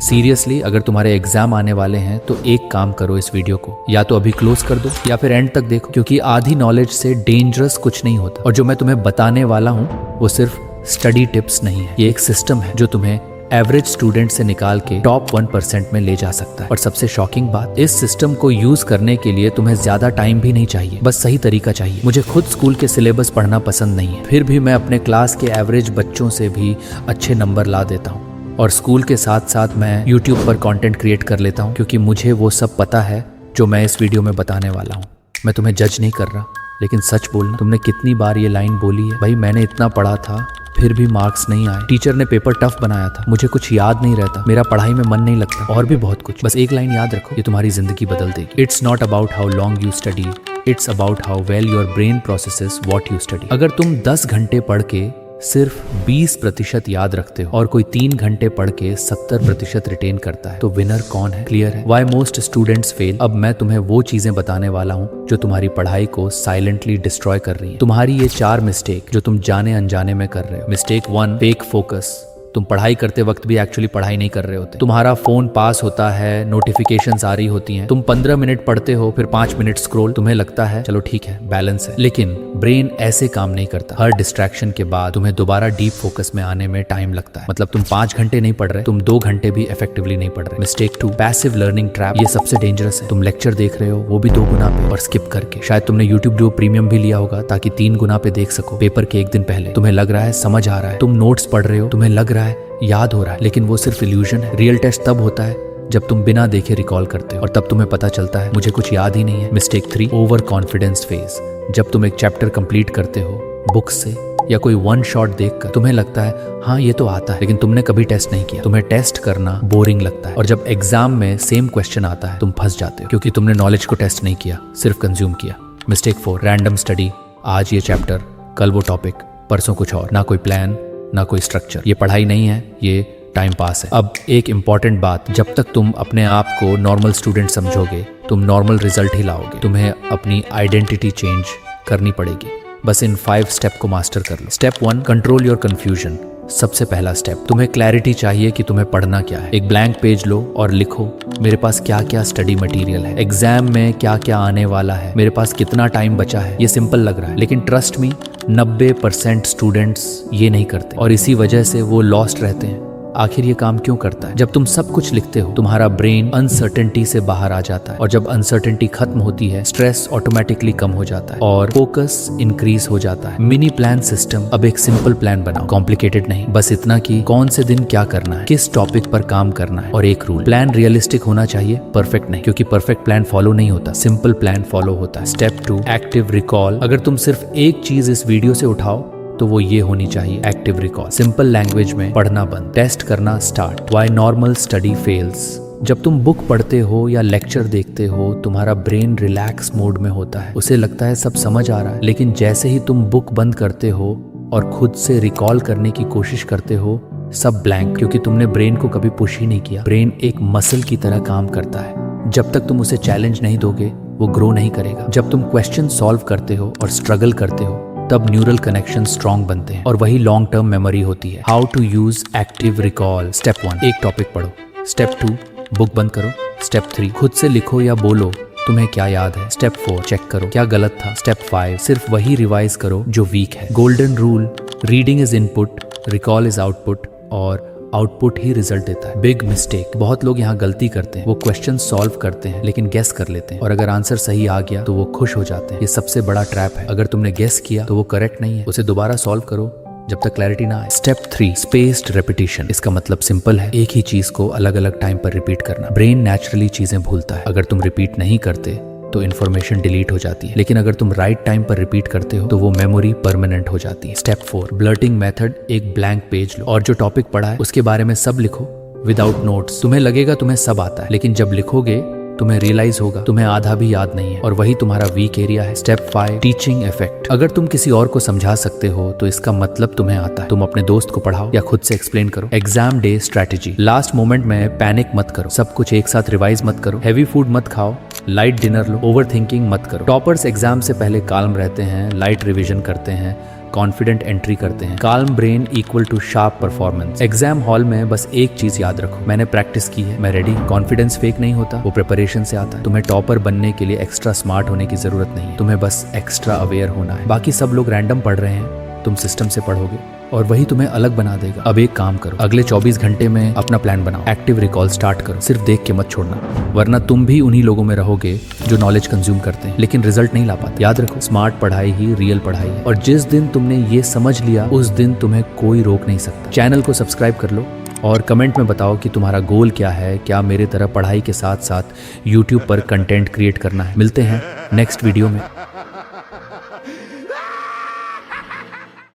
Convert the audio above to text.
Seriously अगर तुम्हारे exam आने वाले हैं तो एक काम करो, इस वीडियो को या तो अभी क्लोज कर दो या फिर एंड तक देखो, क्योंकि आधी नॉलेज से डेंजरस कुछ नहीं होता। और जो मैं तुम्हें बताने वाला हूँ वो सिर्फ स्टडी टिप्स नहीं है, ये एक सिस्टम है जो तुम्हें एवरेज स्टूडेंट से निकाल के टॉप 1% में ले जा सकता है। और सबसे शॉकिंग बात, इस सिस्टम को यूज करने के लिए तुम्हें ज्यादा टाइम भी नहीं चाहिए, बस सही तरीका चाहिए। मुझे खुद स्कूल के सिलेबस पढ़ना पसंद नहीं है, फिर भी मैं अपने क्लास के एवरेज बच्चों से भी अच्छे नंबर ला देता हूँ। और स्कूल के साथ साथ मैं यूट्यूब पर कंटेंट क्रिएट कर लेता हूँ, क्योंकि मुझे वो सब पता है जो मैं इस वीडियो में बताने वाला हूँ। मैं तुम्हें जज नहीं कर रहा, लेकिन सच बोलना, तुमने कितनी बार ये लाइन बोली है, भाई मैंने इतना पढ़ा था फिर भी मार्क्स नहीं आए, टीचर ने पेपर टफ बनाया था, मुझे कुछ याद नहीं रहता, मेरा पढ़ाई में मन नहीं लगता, और भी बहुत कुछ। बस एक लाइन याद रखो, ये तुम्हारी जिंदगी बदल देगी। It's not about how long you study, it's about how well your brain processes what you study. अगर तुम 10 घंटे पढ़ के सिर्फ 20% याद रखते हो और कोई 3 घंटे पढ़ के 70% रिटेन करता है, तो विनर कौन है? क्लियर है? Why most students fail. अब मैं तुम्हें वो चीजें बताने वाला हूँ जो तुम्हारी पढ़ाई को साइलेंटली डिस्ट्रॉय कर रही है। तुम्हारी ये 4 मिस्टेक जो तुम जाने अनजाने में कर रहे हो। Mistake 1, fake focus. तुम पढ़ाई करते वक्त भी एक्चुअली पढ़ाई नहीं कर रहे होते। तुम्हारा फोन पास होता है, नोटिफिकेशंस आ रही होती हैं, तुम 15 मिनट पढ़ते हो, फिर 5 मिनट स्क्रॉल, तुम्हें लगता है चलो ठीक है बैलेंस है, लेकिन ब्रेन ऐसे काम नहीं करता। हर डिस्ट्रैक्शन के बाद तुम्हें दोबारा डीप फोकस में आने में टाइम लगता है। मतलब तुम 5 घंटे नहीं पढ़ रहे, तुम 2 घंटे भी इफेक्टिवली नहीं पढ़ रहे। Mistake 2, passive learning trap. ये सबसे डेंजरस है। तुम लेक्चर देख रहे हो, वो भी 2 गुना पे और स्किप करके। शायद तुमने यूट्यूब जो प्रीमियम भी लिया होगा ताकि 3 गुना पे देख सको पेपर के 1 दिन पहले। तुम्हें लग रहा है समझ आ रहा है, तुम नोट्स पढ़ रहे हो, तुम्हें लग रहा है याद हो रहा है, लेकिन वो सिर्फ इल्यूजन है। रियल टेस्ट तब होता है जब तुम बिना देखे रिकॉल करते हो, और तब तुम्हें पता चलता है मुझे कुछ याद ही नहीं है। Mistake 3, over confidence phase. जब तुम एक चैप्टर कंप्लीट करते हो बुक से या कोई वन शॉट देखकर, तुम्हें लगता है हाँ ये तो आता है, लेकिन तुमने कभी टेस्ट नहीं किया। तुम्हें टेस्ट करना बोरिंग लगता है, और जब एग्जाम में सेम क्वेश्चन आता है तुम फंस जाते हो, क्योंकि तुमने नॉलेज को टेस्ट नहीं किया, सिर्फ कंज्यूम किया। Mistake 4, random study. आज ये चैप्टर, कल वो टॉपिक, परसों कुछ और। ना कोई प्लान, ना कोई स्ट्रक्चर। ये पढ़ाई नहीं है, ये टाइम पास है। अब एक इंपॉर्टेंट बात, जब तक तुम अपने आप को नॉर्मल स्टूडेंट समझोगे, तुम नॉर्मल रिजल्ट ही लाओगे। तुम्हें अपनी आइडेंटिटी चेंज करनी पड़ेगी। बस इन 5 स्टेप को मास्टर कर लो। Step 1, control your confusion. सबसे पहला स्टेप, तुम्हें क्लैरिटी चाहिए कि तुम्हें पढ़ना क्या है। एक ब्लैंक पेज लो और लिखो मेरे पास क्या क्या स्टडी मटेरियल है, एग्जाम में क्या क्या आने वाला है, मेरे पास कितना टाइम बचा है। ये सिंपल लग रहा है, लेकिन ट्रस्ट मी 90% स्टूडेंट्स ये नहीं करते, और इसी वजह से वो लॉस्ट रहते हैं। आखिर ये काम क्यों करता है? जब तुम सब कुछ लिखते हो, तुम्हारा ब्रेन अनसर्टेनिटी से बाहर आ जाता है, और जब अनसर्टेनिटी खत्म होती है, स्ट्रेस ऑटोमेटिकली कम हो जाता है और फोकस इंक्रीज हो जाता है। Mini plan system. अब एक सिंपल प्लान बनाओ, कॉम्प्लिकेटेड नहीं, बस इतना कि कौन से दिन क्या करना है, किस टॉपिक पर काम करना है, और एक रूल। प्लान रियलिस्टिक होना चाहिए, परफेक्ट नहीं, क्योंकि परफेक्ट प्लान फॉलो नहीं होता, सिंपल प्लान फॉलो होता है। Step 2, active recall. अगर तुम सिर्फ एक चीज इस वीडियो से उठाओ तो वो ये होनी चाहिए, एक्टिव रिकॉल। सिंपल लैंग्वेज में पढ़ना बंद, टेस्ट करना start. Why normal study fails. जब तुम बुक पढ़ते हो या लेक्चर देखते हो, तुम्हारा ब्रेन रिलैक्स मोड में होता है, उसे लगता है सब समझ आ रहा है। लेकिन जैसे ही तुम बुक बंद करते हो और खुद से रिकॉल करने की कोशिश करते हो, सब ब्लैंक, क्योंकि तुमने ब्रेन को कभी पुश ही नहीं किया। ब्रेन एक मसल की तरह काम करता है, जब तक तुम उसे चैलेंज नहीं दोगे वो ग्रो नहीं करेगा। जब तुम क्वेश्चन सॉल्व करते हो और स्ट्रगल करते हो, तब न्यूरल कनेक्शन स्ट्रॉन्ग बनते हैं, और वही लॉन्ग टर्म मेमोरी होती है। How to use active recall. Step 1, एक टॉपिक पढ़ो। स्टेप 2, बुक बंद करो। स्टेप 3, खुद से लिखो या बोलो तुम्हें क्या याद है। स्टेप 4, चेक करो क्या गलत था। स्टेप 5, सिर्फ वही रिवाइज करो जो वीक है। Golden rule, reading is input, recall is output, और आउटपुट ही रिजल्ट देता है। Big mistake. बहुत लोग यहाँ गलती करते हैं, वो क्वेश्चन सॉल्व करते हैं लेकिन गेस कर लेते हैं, और अगर आंसर सही आ गया तो वो खुश हो जाते हैं। ये सबसे बड़ा ट्रैप है। अगर तुमने गेस किया तो वो करेक्ट नहीं है, उसे दोबारा सॉल्व करो जब तक क्लैरिटी ना आए। Step 3, spaced repetition. इसका मतलब सिंपल है, एक ही चीज को अलग अलग टाइम पर रिपीट करना। ब्रेन नेचुरली चीजें भूलता है, अगर तुम रिपीट नहीं करते तो इन्फॉर्मेशन डिलीट हो जाती है, लेकिन अगर तुम राइट टाइम पर रिपीट करते हो तो वो मेमोरी परमानेंट हो जाती है। Step 4, blurting method. एक ब्लैंक पेज लो और जो टॉपिक पढ़ा है उसके बारे में सब लिखो विदाउट नोट्स। तुम्हें लगेगा तुम्हें सब आता है, लेकिन जब लिखोगे तुम्हें रियलाइज होगा तुम्हें आधा भी याद नहीं है, और वही तुम्हारा वीक एरिया है। Step 5, teaching effect. अगर तुम किसी और को समझा सकते हो तो इसका मतलब तुम्हें आता है। तुम अपने दोस्त को पढ़ाओ या खुद से एक्सप्लेन करो। Exam day strategy. Last moment में पैनिक मत करो, सब कुछ एक साथ रिवाइज मत करो, हैवी फूड मत खाओ, लाइट डिनर लो, ओवर थिंकिंग मत करो। टॉपर्स एग्जाम से पहले काल्म रहते हैं, लाइट रिविजन करते हैं, कॉन्फिडेंट एंट्री करते हैं। Calm brain equal to sharp performance. Exam hall में बस एक चीज याद रखो, मैंने प्रैक्टिस की है, मैं रेडी। कॉन्फिडेंस फेक नहीं होता, वो प्रिपरेशन से आता है। तुम्हें टॉपर बनने के लिए एक्स्ट्रा स्मार्ट होने की जरूरत नहीं है, तुम्हें बस एक्स्ट्रा अवेयर होना है। बाकी सब लोग रैंडम पढ़ रहे हैं, तुम सिस्टम से पढ़ोगे और वही तुम्हें अलग बना देगा। अब एक काम करो, अगले 24 घंटे में अपना प्लान बनाओ, एक्टिव रिकॉल स्टार्ट करो, सिर्फ देख के मत छोड़ना, वरना तुम भी उन्हीं लोगों में रहोगे जो नॉलेज कंज्यूम करते हैं लेकिन रिजल्ट नहीं ला पाते। याद रखो, स्मार्ट पढ़ाई ही रियल पढ़ाई है, और जिस दिन तुमने ये समझ लिया उस दिन तुम्हें कोई रोक नहीं सकता। चैनल को सब्सक्राइब कर लो और कमेंट में बताओ कि तुम्हारा गोल क्या है। क्या मेरे तरह पढ़ाई के साथ साथ यूट्यूब पर कंटेंट क्रिएट करना है? मिलते हैं नेक्स्ट वीडियो में।